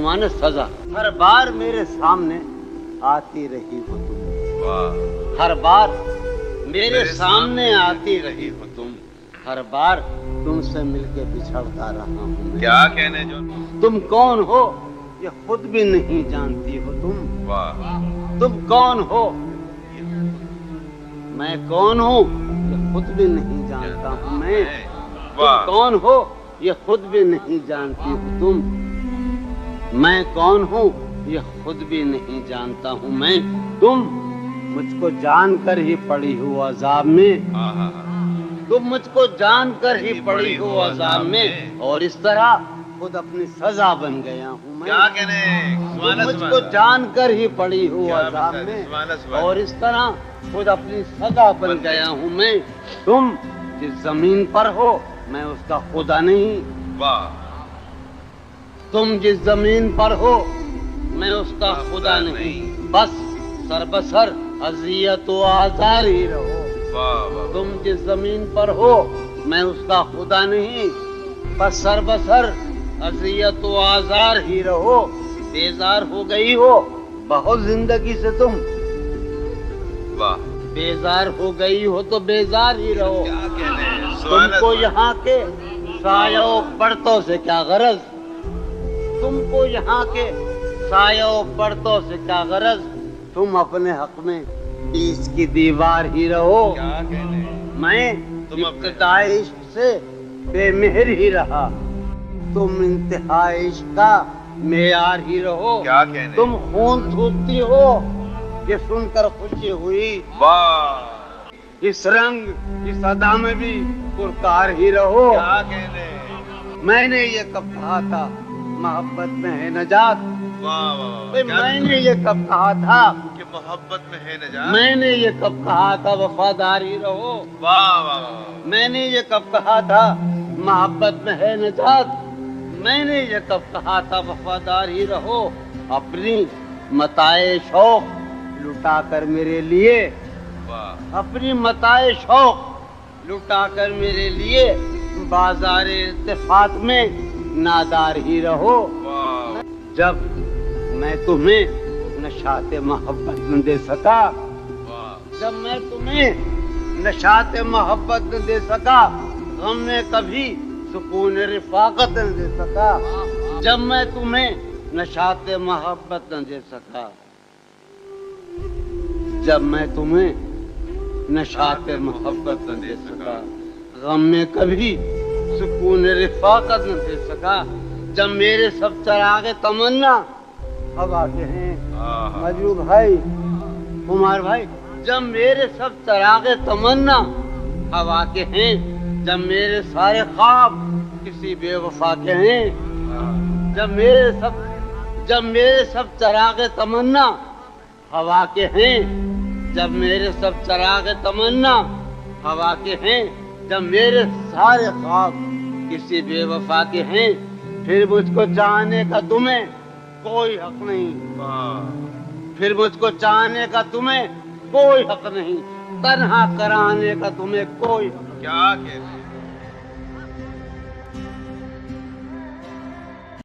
عنوان سزا. ہر بار میرے سامنے آتی رہی ہو تم. ہر بار میرے سامنے آتی رہی ہو تم. ہر بار تم سے مل کے بچھڑتا رہا ہوں میں. کیا کہنے جو تم کون ہو یہ خود بھی نہیں جانتی ہو تم. تم کون ہو میں کون ہوں یہ خود بھی نہیں جانتا ہوں میں. تم کون ہو یہ خود بھی نہیں جانتی ہو تم. میں کون ہوں یہ خود بھی نہیں جانتا ہوں میں. تم مجھ کو جان کر ہی پڑی ہو عذاب میں. تم مجھ کو جان کر ہی پڑی ہو عذاب میں. اور اس طرح خود اپنی سزا بن گیا ہوں میں. کیا کہنے تم مجھ کو جان کر ہی پڑی ہو عذاب میں. اور اس طرح خود اپنی سزا بن گیا ہوں میں. تم جس زمین پر ہو میں اس کا خدا نہیں. تم جس زمین پر ہو میں اس کا خدا نہیں. بس سر بسر اذیت و آزار ہی رہو. تم جس زمین پر ہو میں اس کا خدا نہیں. بس سر بسر اذیت و آزار ہی رہو. بیزار ہو گئی ہو بہت زندگی سے تم. بیزار ہو گئی ہو تو بیزار ہی رہو. تم کو یہاں کے سایہ و پرتوں سے کیا غرض. تم کو یہاں کے سایہ و پرتوں سے کیا غرض. تم اپنے حق میں بیچ کی دیوار ہی رہو. میں ابتدائی عشق سے بے مہر ہی رہا. تم انتہائی عشق کا معیار ہی رہو. تم خون تھوکتی ہو یہ سن کر خوشی ہوئی. اس رنگ اس ادا میں بھی پرکار ہی رہو. میں نے یہ کب کہا تھا محبت میں ہے نجات. میں نے یہ کب کہا تھا کہ محبت میں ہے نجات. میں نے یہ کب کہا تھا وفادار ہی رہو. میں نے یہ کب کہا تھا محبت میں ہے نجات. میں نے یہ کب کہا تھا وفادار ہی رہو. اپنی متاع شوق لٹا کر میرے لیے. اپنی متاع شوق لٹا کر میرے لیے بازار اتفاق میں نادار ہی رہو. جب میں تمہیں نشاط محبت نہ دے سکا. جب میں تمہیں نشاط محبت نہ دے سکا. غم میں کبھی سکون رفاقت نہ دے سکا. جب میں تمہیں نشاط محبت نہ دے سکا. جب میں تمہیں نشاط محبت نہ دے سکا. غم میں کبھی سکون رفاقت نہ دے سکا. جب میرے سب چراغ تمنا ہوا کے ہیں مجروح بھائی کمار بھائی. جب میرے سب چراغ تمنا ہوا کے ہیں. جب میرے سارے خواب کسی بے وفا کے ہیں. جب میرے سب چراغ تمنا ہوا کے ہیں. جب میرے سب چراغ تمنا ہوا کے ہیں. جب میرے سارے خواب کسی بے وفا کے ہیں. پھر مجھ کو چاہنے کا تمہیں کوئی حق نہیں. پھر مجھ کو چاہنے کا تمہیں کوئی حق نہیں. تنہا کرانے کا تمہیں کوئی حق. کیا کہتے